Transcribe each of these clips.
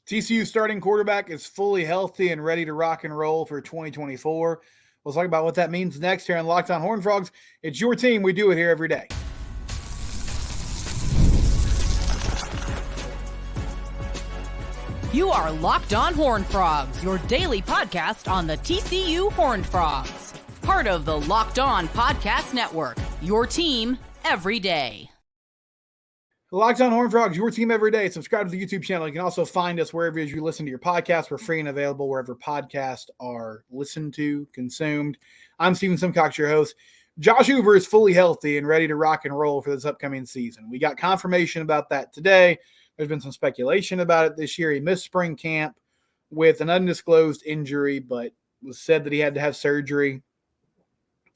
TCU starting quarterback is fully healthy and ready to rock and roll for 2024. We'll talk about what that means next here on Locked On Horned Frogs. It's your team. We do it here every day. You are Locked On Horned Frogs, your daily podcast on the TCU Horned Frogs. Part of the Locked On Podcast Network, your team every day. Locked On Horned Frogs, your team every day. Subscribe to the YouTube channel. You can also find us wherever it is you listen to your podcasts. We're free and available wherever podcasts are listened to, consumed. I'm Steven Simcox, your host. Josh Hoover is fully healthy and ready to rock and roll for this upcoming season. We got confirmation about that today. There's been some speculation about it this year. He missed spring camp with an undisclosed injury, but was said that he had to have surgery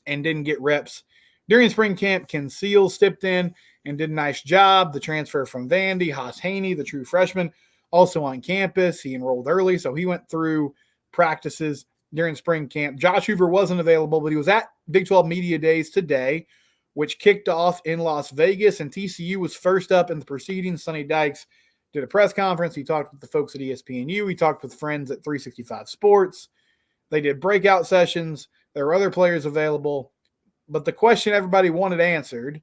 and didn't get reps during spring camp. Ken Seals stepped in and did a nice job. The transfer from Vandy, Haas Haney, the true freshman, also on campus. He enrolled early, so he went through practices during spring camp. Josh Hoover wasn't available, but he was at Big 12 Media Days today, which kicked off in Las Vegas, and TCU was first up in the proceedings. Sonny Dykes did a press conference. He talked with the folks at ESPNU. He talked with friends at 365 Sports. They did breakout sessions. There were other players available. But the question everybody wanted answered,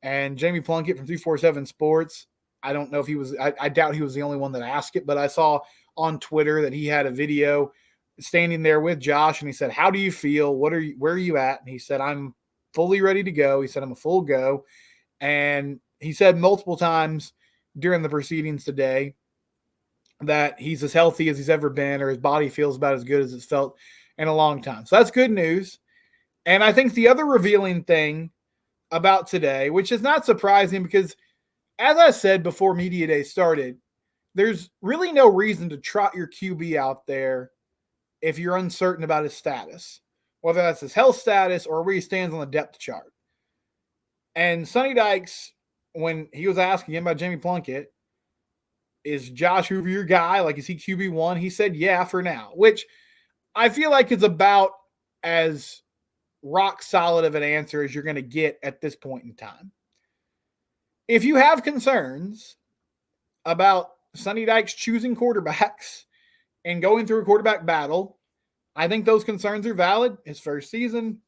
and Jamie Plunkett from 247 Sports, I don't know if he was – I doubt he was the only one that asked it, but I saw on Twitter that he had a video standing there with Josh, and he said, "How do you feel? Where are you at?" And he said, "I'm fully ready to go." He said, "I'm a full go." And he said multiple times during the proceedings today that he's as healthy as he's ever been, or his body feels about as good as it's felt in a long time. So that's good news. And I think the other revealing thing about today, which is not surprising because, as I said before Media Day started, there's really no reason to trot your QB out there if you're uncertain about his status, whether that's his health status or where he stands on the depth chart. And Sonny Dykes, when he was asking him about Jamie Plunkett, is Josh Hoover your guy? Like, is he QB1? He said, yeah, for now, which I feel like is about as rock solid of an answer as you're going to get at this point in time. If you have concerns about Sonny Dykes choosing quarterbacks and going through a quarterback battle, I think those concerns are valid. His first season,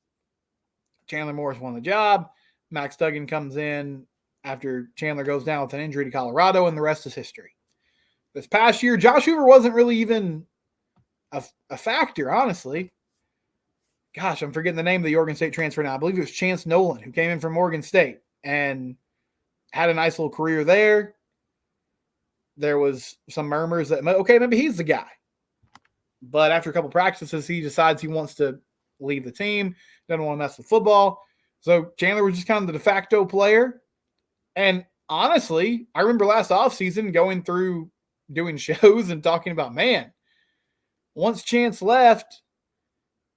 Chandler Morris won the job. Max Duggan comes in after Chandler goes down with an injury to Colorado, and the rest is history. This past year, Josh Hoover wasn't really even a factor, honestly. Gosh, I'm forgetting the name of the Oregon State transfer now. I believe it was Chance Nolan, who came in from Oregon State and had a nice little career there. There was some murmurs that, okay, maybe he's the guy. But after a couple practices, he decides he wants to leave the team, doesn't want to mess with football. So Chandler was just kind of the de facto player. And honestly, I remember last offseason going through doing shows and talking about, man, once Chance left,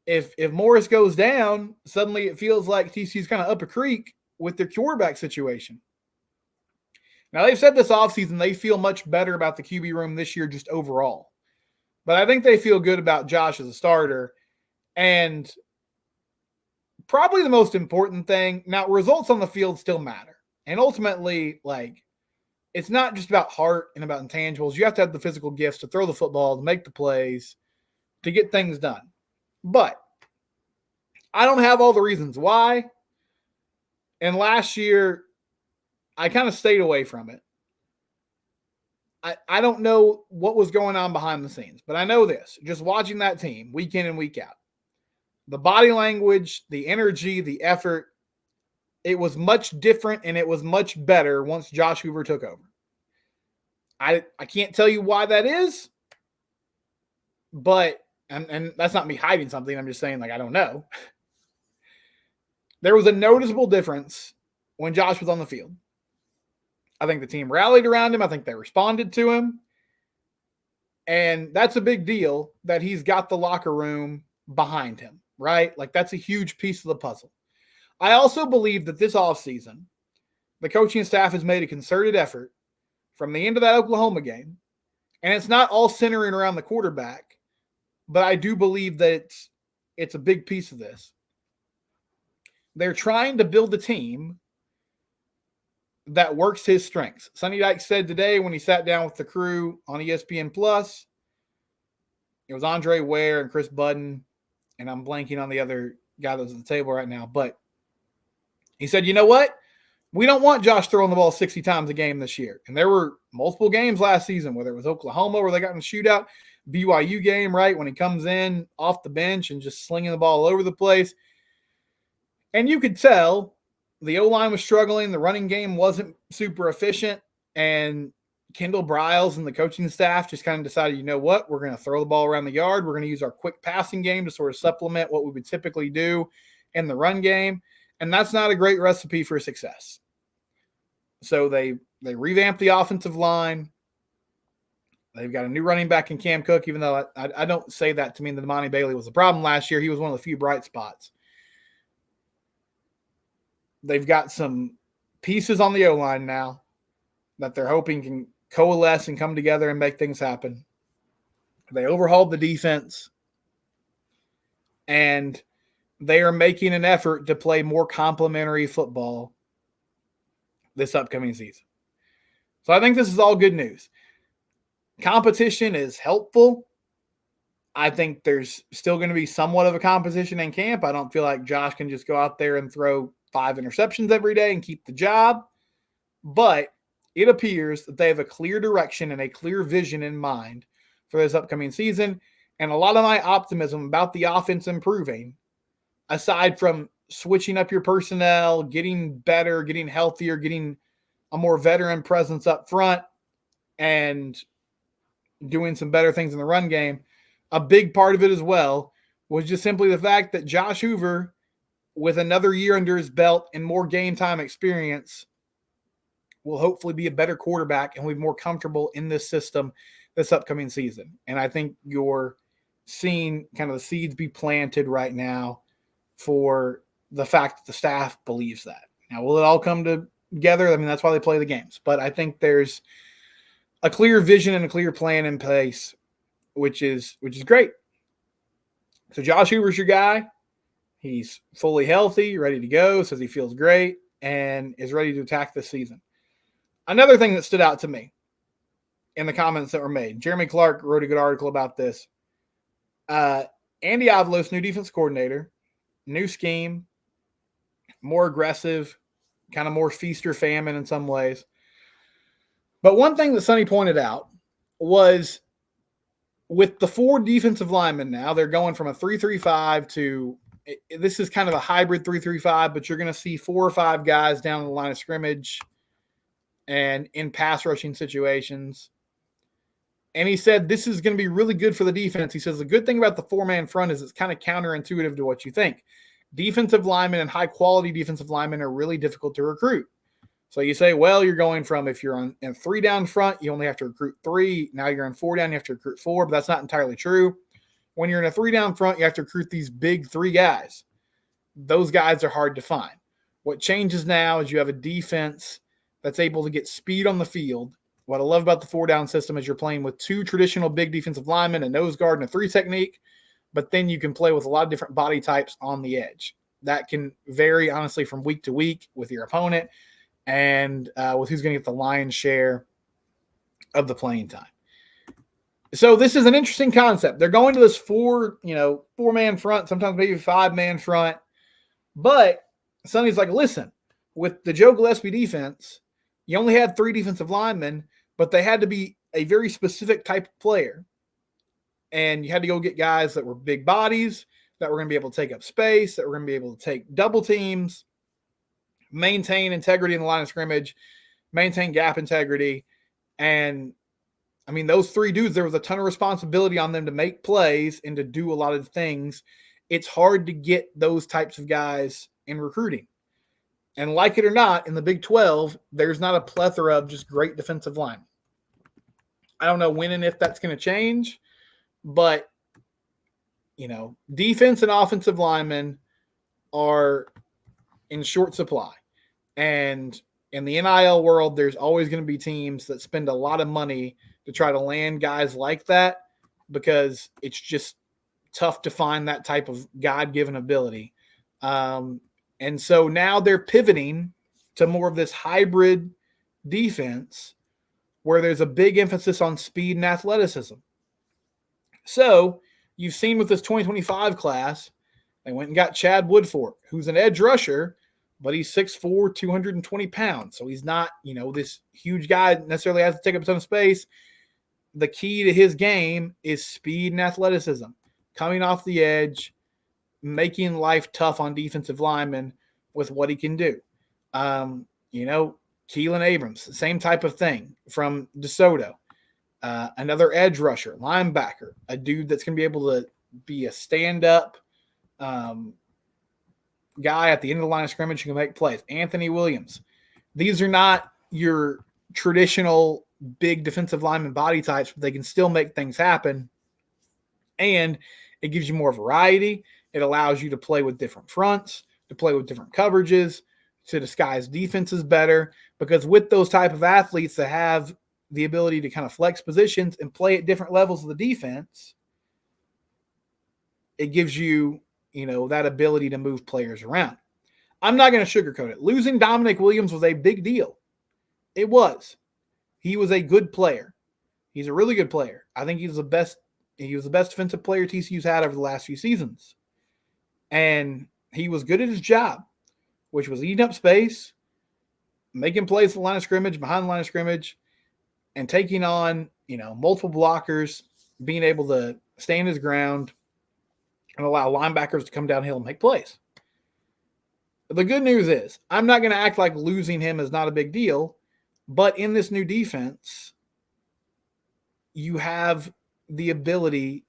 if Morris goes down, suddenly it feels like TCU's kind of up a creek with their quarterback situation. Now, they've said this offseason they feel much better about the QB room this year just overall. But I think they feel good about Josh as a starter. And probably the most important thing, now results on the field still matter. And ultimately, like, it's not just about heart and about intangibles. You have to have the physical gifts to throw the football, to make the plays, to get things done. But I don't have all the reasons why. And last year, I kind of stayed away from it. I don't know what was going on behind the scenes, but I know this, just watching that team week in and week out. The body language, the energy, the effort, it was much different and it was much better once Josh Hoover took over. I can't tell you why that is, but, and that's not me hiding something, I'm just saying, like, I don't know. There was a noticeable difference when Josh was on the field. I think the team rallied around him. I think they responded to him. And that's a big deal that he's got the locker room behind him, right? Like, that's a huge piece of the puzzle. I also believe that this offseason, the coaching staff has made a concerted effort from the end of that Oklahoma game. And it's not all centering around the quarterback, but I do believe that it's a big piece of this. They're trying to build a team that works his strengths. Sonny Dykes said today when he sat down with the crew on ESPN Plus, it was Andre Ware and Chris Budden, and I'm blanking on the other guy that's at the table right now, but he said, you know what? We don't want Josh throwing the ball 60 times a game this year. And there were multiple games last season, whether it was Oklahoma where they got in a shootout, BYU game, right, when he comes in off the bench and just slinging the ball all over the place. And you could tell the O-line was struggling. The running game wasn't super efficient. And Kendall Briles and the coaching staff just kind of decided, you know what, we're going to throw the ball around the yard. We're going to use our quick passing game to sort of supplement what we would typically do in the run game. And that's not a great recipe for success. So they revamped the offensive line. They've got a new running back in Cam Cook, even though I don't say that to mean that Damani Bailey was a problem last year. He was one of the few bright spots. They've got some pieces on the O-line now that they're hoping can coalesce and come together and make things happen. They overhauled the defense, and they are making an effort to play more complementary football this upcoming season. So I think this is all good news. Competition is helpful. I think there's still going to be somewhat of a competition in camp. I don't feel like Josh can just go out there and throw 5 interceptions every day and keep the job. But it appears that they have a clear direction and a clear vision in mind for this upcoming season. And a lot of my optimism about the offense improving, aside from switching up your personnel, getting better, getting healthier, getting a more veteran presence up front, and doing some better things in the run game, a big part of it as well was just simply the fact that Josh Hoover, with another year under his belt and more game time experience, will hopefully be a better quarterback and will be more comfortable in this system this upcoming season. And I think you're seeing kind of the seeds be planted right now for the fact that the staff believes that. Now, will it all come together? I mean, that's why they play the games. But I think there's a clear vision and a clear plan in place, which is great. So Josh Hoover's your guy. He's fully healthy, ready to go, says he feels great, and is ready to attack this season. Another thing that stood out to me in the comments that were made, Jeremy Clark wrote a good article about this. Andy Avalos, new defense coordinator, new scheme, more aggressive, kind of more feast or famine in some ways. But one thing that Sonny pointed out was with the 4 defensive linemen now, they're going from a 3-3-5 to this is kind of a hybrid 3-3-5, but you're going to see 4 or 5 guys down the line of scrimmage and in pass rushing situations. And he said this is going to be really good for the defense. He says the good thing about the 4-man front is it's kind of counterintuitive to what you think. Defensive linemen and high-quality defensive linemen are really difficult to recruit. So you say, well, you're going from if you're in 3 down front, you only have to recruit 3. Now you're in 4 down, you have to recruit 4, but that's not entirely true. When you're in a 3 down front, you have to recruit these big 3 guys. Those guys are hard to find. What changes now is you have a defense that's able to get speed on the field. What I love about the 4 down system is you're playing with 2 traditional big defensive linemen, a nose guard and a 3 technique, but then you can play with a lot of different body types on the edge. That can vary, honestly, from week to week with your opponent and with who's going to get the lion's share of the playing time. So this is an interesting concept. They're going to this 4-man front, sometimes maybe 5-man front. But Sonny's like, listen, with the Joe Gillespie defense, you only had 3 defensive linemen, but they had to be a very specific type of player. And you had to go get guys that were big bodies, that were going to be able to take up space, that were going to be able to take double teams, maintain integrity in the line of scrimmage, maintain gap integrity. And I mean, those 3 dudes, there was a ton of responsibility on them to make plays and to do a lot of things. It's hard to get those types of guys in recruiting. And like it or not, in the Big 12, there's not a plethora of just great defensive line. I don't know when and if that's going to change, but, defense and offensive linemen are in short supply. And in the NIL world, there's always going to be teams that spend a lot of money to try to land guys like that because it's just tough to find that type of God-given ability. And so now they're pivoting to more of this hybrid defense where there's a big emphasis on speed and athleticism. So you've seen with this 2025 class, they went and got Chad Woodfork, who's an edge rusher, but he's 6'4", 220 pounds. So he's not, this huge guy necessarily has to take up a ton of space. The key to his game is speed and athleticism, coming off the edge, making life tough on defensive linemen with what he can do. Keelan Abrams, same type of thing from DeSoto. Another edge rusher, linebacker, a dude that's going to be able to be a stand-up guy at the end of the line of scrimmage who can make plays. Anthony Williams. These are not your traditional big defensive lineman body types, but they can still make things happen. And it gives you more variety. It allows you to play with different fronts, to play with different coverages, to disguise defenses better. Because with those type of athletes that have the ability to kind of flex positions and play at different levels of the defense, it gives you, that ability to move players around. I'm not going to sugarcoat it. Losing Dominic Williams was a big deal. It was. He was a good player. He's a really good player. I think he was the best defensive player TCU's had over the last few seasons. And he was good at his job, which was eating up space, making plays at the line of scrimmage, behind the line of scrimmage, and taking on, multiple blockers, being able to stand his ground and allow linebackers to come downhill and make plays. The good news is I'm not going to act like losing him is not a big deal, but in this new defense, you have the ability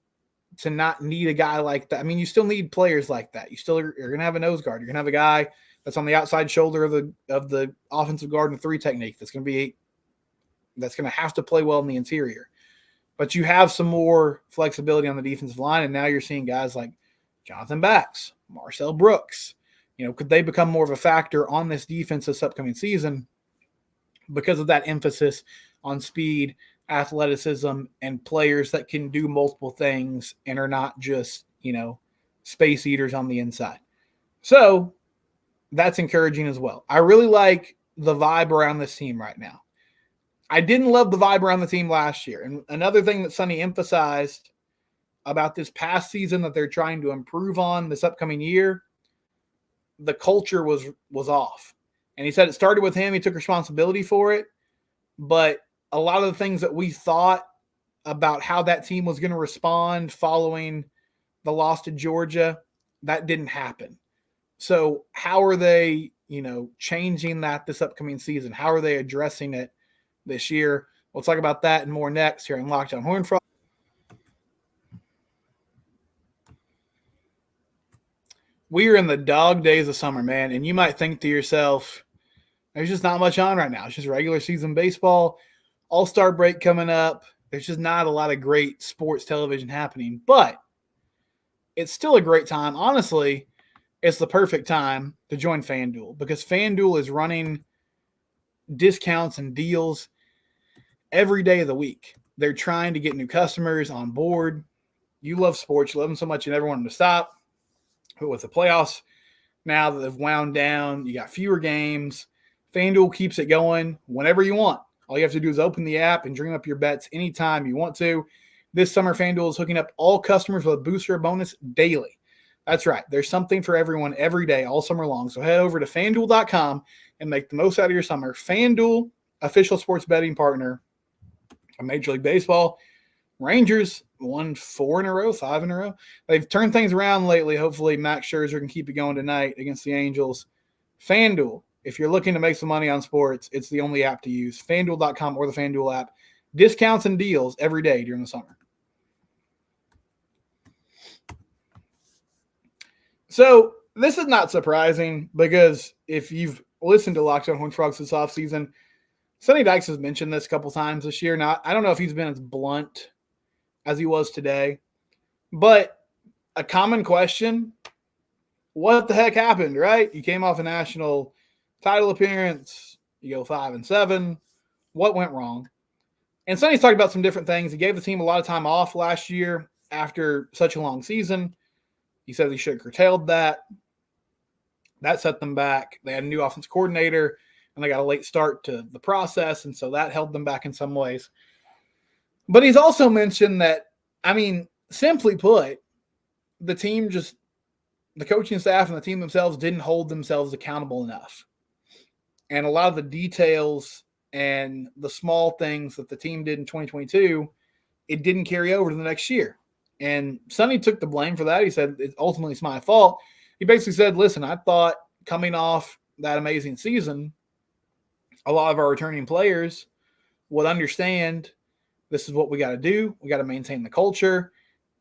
to not need a guy like that. I mean, you still need players like that. You're going to have a nose guard. You're going to have a guy that's on the outside shoulder of the offensive guard and 3 technique that's going to have to play well in the interior. But you have some more flexibility on the defensive line, and now you're seeing guys like Jonathan Bax, Marcel Brooks. Could they become more of a factor on this defense this upcoming season because of that emphasis on speed, athleticism, and players that can do multiple things and are not just, space eaters on the inside. So that's encouraging as well. I really like the vibe around this team right now. I didn't love the vibe around the team last year. And another thing that Sonny emphasized about this past season that they're trying to improve on this upcoming year, the culture was off. And he said it started with him. He took responsibility for it. But a lot of the things that we thought about how that team was going to respond following the loss to Georgia, that didn't happen. So how are they, changing that this upcoming season? How are they addressing it this year? We'll talk about that and more next here on Locked On Horned Frogs. We are in the dog days of summer, man, and you might think to yourself, there's just not much on right now. It's just regular season baseball, all-star break coming up. There's just not a lot of great sports television happening, but it's still a great time. Honestly, it's the perfect time to join FanDuel because FanDuel is running discounts and deals every day of the week. They're trying to get new customers on board. You love sports. You love them so much you never want them to stop. But with the playoffs now that they've wound down, you got fewer games. FanDuel keeps it going whenever you want. All you have to do is open the app and dream up your bets anytime you want to. This summer, FanDuel is hooking up all customers with a booster bonus daily. That's right. There's something for everyone every day, all summer long. So head over to FanDuel.com and make the most out of your summer. FanDuel, official sports betting partner of Major League Baseball. Rangers won 5 in a row. They've turned things around lately. Hopefully Max Scherzer can keep it going tonight against the Angels. FanDuel, if you're looking to make some money on sports, it's the only app to use. FanDuel.com or the FanDuel app. Discounts and deals every day during the summer. So this is not surprising because if you've listened to Locked On Horned Frogs this offseason, Sonny Dykes has mentioned this a couple times this year. Now, I don't know if he's been as blunt as he was today, but a common question, what the heck happened, right? You came off a national title appearance. You go 5-7. What went wrong? And Sonny's talked about some different things. He gave the team a lot of time off last year after such a long season. He says he should have curtailed that. That set them back. They had a new offense coordinator. and they got a late start to the process, and so that held them back in some ways. But he's also mentioned that, I mean, simply put, the coaching staff and the team themselves didn't hold themselves accountable enough. And a lot of the details and the small things that the team did in 2022, it didn't carry over to the next year. And Sonny took the blame for that. He said, ultimately, it's my fault. He basically said, listen, I thought coming off that amazing season, a lot of our returning players would understand this is what we got to do. We got to maintain the culture.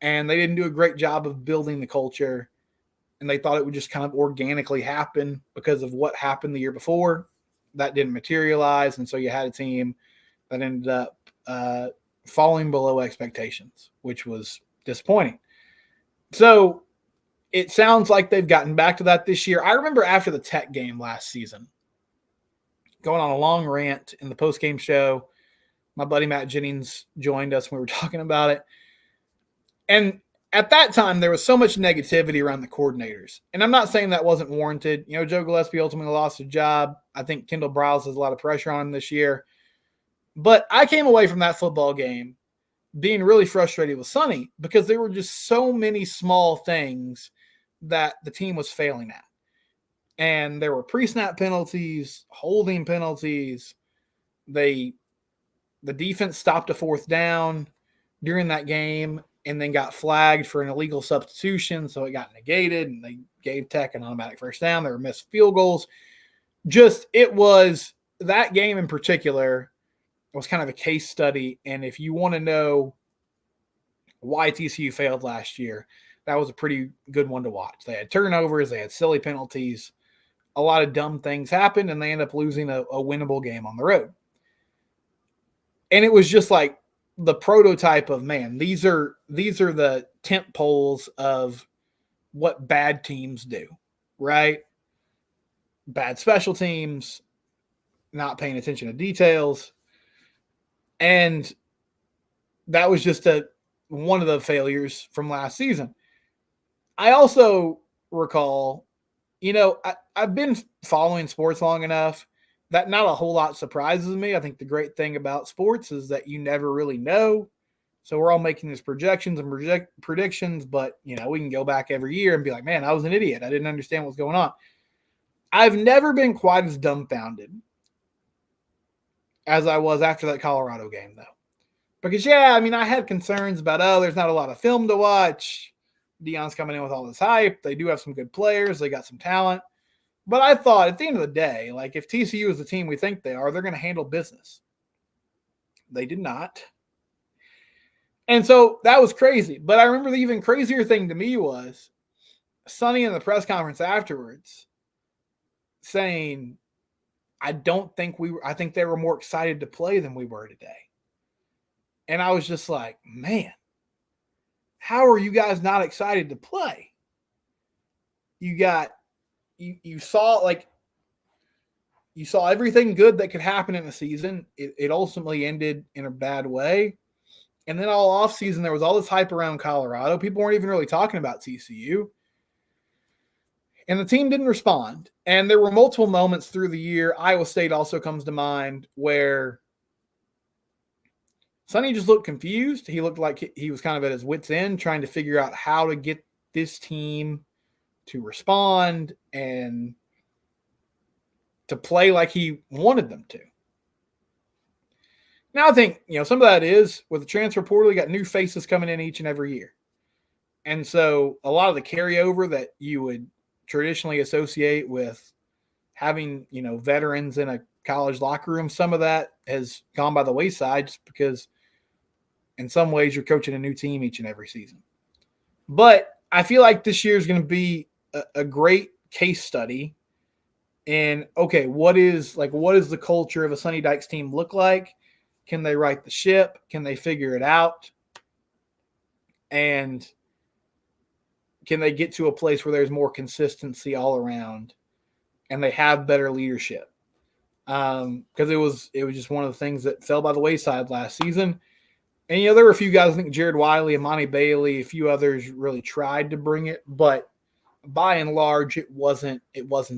And they didn't do a great job of building the culture. And they thought it would just kind of organically happen because of what happened the year before. That didn't materialize. And so you had a team that ended up falling below expectations, which was disappointing. So it sounds like they've gotten back to that this year. I remember after the Tech game last season, going on a long rant in the post-game show. My buddy Matt Jennings joined us when we were talking about it. And at that time, there was so much negativity around the coordinators. And I'm not saying that wasn't warranted. You know, Joe Gillespie ultimately lost his job. I think Kendall Briles has a lot of pressure on him this year. But I came away from that football game being really frustrated with Sonny because there were just so many small things that the team was failing at. And there were pre-snap penalties, holding penalties. The defense stopped a fourth down during that game and then got flagged for an illegal substitution, so it got negated, and they gave Tech an automatic first down. There were missed field goals. It was that game in particular was kind of a case study, and if you want to know why TCU failed last year, that was a pretty good one to watch. They had turnovers, they had silly penalties, a lot of dumb things happened, and they ended up losing a winnable game on the road. And it was just like the prototype of, man, these are the tent poles of what bad teams do, right? Bad special teams, not paying attention to details. And that was just one of the failures from last season. I also recall, you know, I've been following sports long enough that not a whole lot surprises me. I think the great thing about sports is that you never really know. So we're all making these projections and predictions, but, you know, we can go back every year and be like, man, I was an idiot. I didn't understand what was going on. I've never been quite as dumbfounded as I was after that Colorado game, though. Because, I mean, I had concerns about, there's not a lot of film to watch. Deion's coming in with all this hype. They do have some good players. They got some talent. But I thought at the end of the day, like if TCU is the team we think they are, they're going to handle business. They did not. And so that was crazy. But I remember the even crazier thing to me was Sonny in the press conference afterwards saying, I think they were more excited to play than we were today. And I was just like, man, how are you guys not excited to play? You saw everything good that could happen in the season. It ultimately ended in a bad way. And then all off season, there was all this hype around Colorado. People weren't even really talking about TCU. And the team didn't respond. And there were multiple moments through the year. Iowa State also comes to mind where Sonny just looked confused. He looked like he was kind of at his wit's end trying to figure out how to get this team to respond and to play like he wanted them to. Now I think, some of that is with the transfer portal, you got new faces coming in each and every year. And so a lot of the carryover that you would traditionally associate with having, veterans in a college locker room, some of that has gone by the wayside just because in some ways you're coaching a new team each and every season. But I feel like this year is going to be a great case study in, okay, what is the culture of a Sonny Dykes team look like? Can they right the ship? Can they figure it out? And can they get to a place where there's more consistency all around and they have better leadership? Because it was just one of the things that fell by the wayside last season. And, there were a few guys, I think Jared Wiley, Imani Bailey, a few others really tried to bring it, but by and large, it wasn't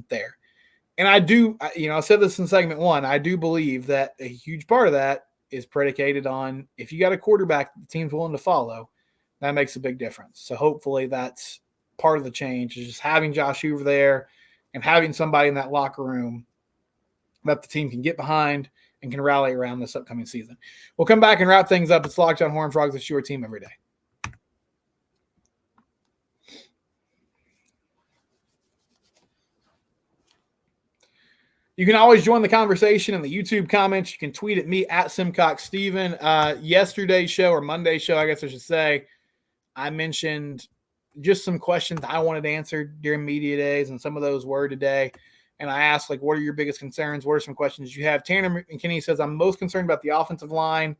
there. And I said this in segment 1, I do believe that a huge part of that is predicated on if you got a quarterback the team's willing to follow, that makes a big difference. So hopefully that's part of the change, is just having Josh Hoover there and having somebody in that locker room that the team can get behind and can rally around this upcoming season. We'll come back and wrap things up. It's Locked On Horned Frogs. It's your team every day. You can always join the conversation in the YouTube comments. You can tweet at me at SimcockSteven. Yesterday's show, or Monday's show, I guess I should say, I mentioned just some questions I wanted answered during media days, and some of those were today. And I asked, like, what are your biggest concerns? What are some questions you have? Tanner McKinney says, I'm most concerned about the offensive line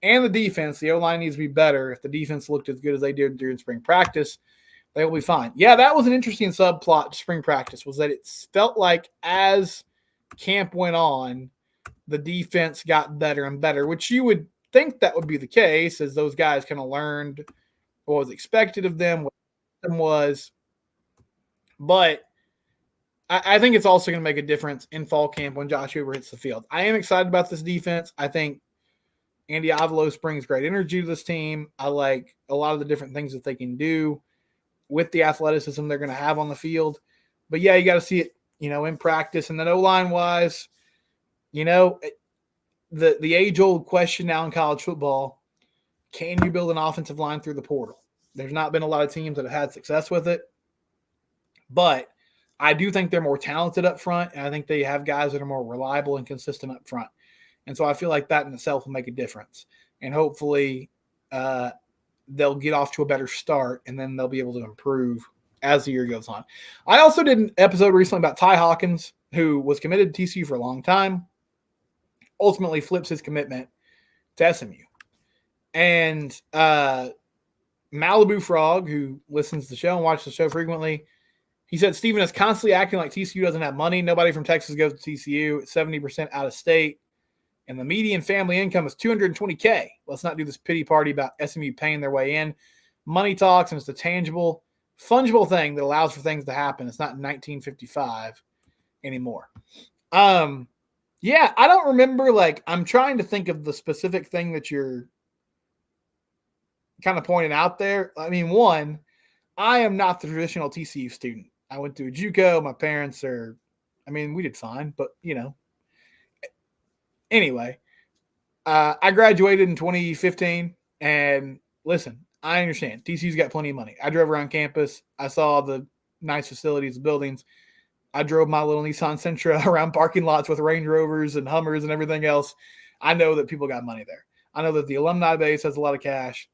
and the defense. The O-line needs to be better. If the defense looked as good as they did during spring practice, they will be fine. Yeah, that was an interesting subplot to spring practice, was that it felt like as camp went on, the defense got better and better, which you would think that would be the case as those guys kind of learned what was expected of them, what them was. But I think it's also going to make a difference in fall camp when Josh Hoover hits the field. I am excited about this defense. I think Andy Avalos brings great energy to this team. I like a lot of the different things that they can do with the athleticism they're going to have on the field. But yeah, you got to see it, in practice. And then O-line wise, the age-old question now in college football, can you build an offensive line through the portal? There's not been a lot of teams that have had success with it. But I do think they're more talented up front, and I think they have guys that are more reliable and consistent up front. And so I feel like that in itself will make a difference. And hopefully they'll get off to a better start, and then they'll be able to improve as the year goes on. I also did an episode recently about Ty Hawkins, who was committed to TCU for a long time, ultimately flips his commitment to SMU. And Malibu Frog, who listens to the show and watches the show frequently, he said Steven is constantly acting like TCU doesn't have money. Nobody from Texas goes to TCU. It's 70% out of state. And the median family income is $220K. Let's not do this pity party about SMU paying their way in. Money talks, and it's a tangible, fungible thing that allows for things to happen. It's not 1955 anymore. Yeah, I don't remember, I'm trying to think of the specific thing that you're kind of pointing out there. I mean, one, I am not the traditional TCU student. I went to a JUCO. My parents we did fine, but, Anyway, I graduated in 2015, and listen, I understand. TCU's got plenty of money. I drove around campus. I saw the nice facilities, buildings. I drove my little Nissan Sentra around parking lots with Range Rovers and Hummers and everything else. I know that people got money there. I know that the alumni base has a lot of cash.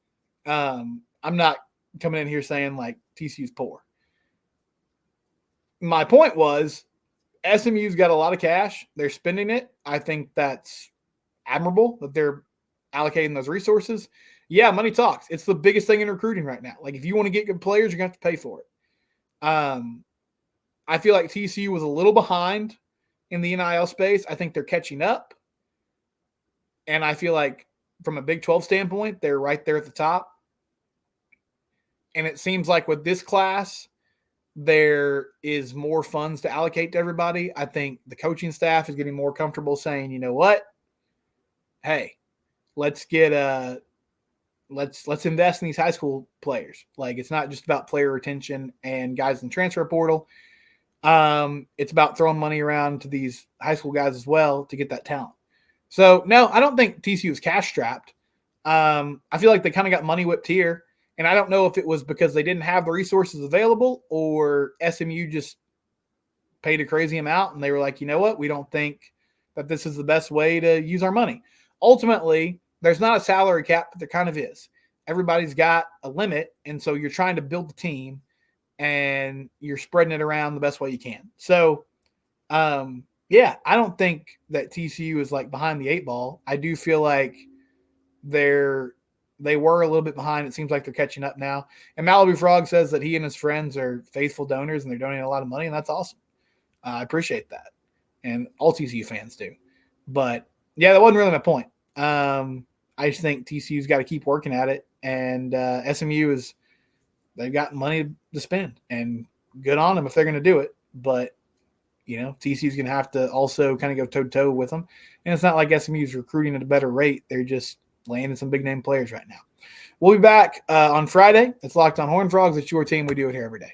I'm not coming in here saying, TCU's poor. My point was, SMU's got a lot of cash. They're spending it. I think that's admirable that they're allocating those resources. Yeah, money talks. It's the biggest thing in recruiting right now. If you want to get good players, you're going to have to pay for it. I feel like TCU was a little behind in the NIL space. I think they're catching up. And I feel like from a Big 12 standpoint, they're right there at the top. And it seems like with this class, there is more funds to allocate to everybody. I think the coaching staff is getting more comfortable saying, you know what? Hey, let's get let's invest in these high school players. It's not just about player retention and guys in the transfer portal. It's about throwing money around to these high school guys as well to get that talent. So no, I don't think TCU is cash strapped. I feel like they kind of got money whipped here. And I don't know if it was because they didn't have the resources available or SMU just paid a crazy amount and they were like, you know what? We don't think that this is the best way to use our money. Ultimately, there's not a salary cap, but there kind of is. Everybody's got a limit, and so you're trying to build the team and you're spreading it around the best way you can. So, yeah, I don't think that TCU is behind the 8 ball. I do feel like they were a little bit behind. It seems like they're catching up now. And Malibu Frog says that he and his friends are faithful donors and they're donating a lot of money, and that's awesome. I appreciate that. And all TCU fans do. But, yeah, that wasn't really my point. I just think TCU's got to keep working at it. And SMU they've got money to spend. And good on them if they're going to do it. But TCU's going to have to also kind of go toe-to-toe with them. And it's not like SMU's recruiting at a better rate. They're just landing some big-name players right now. We'll be back on Friday. It's Locked on Horned Frogs. It's your team. We do it here every day.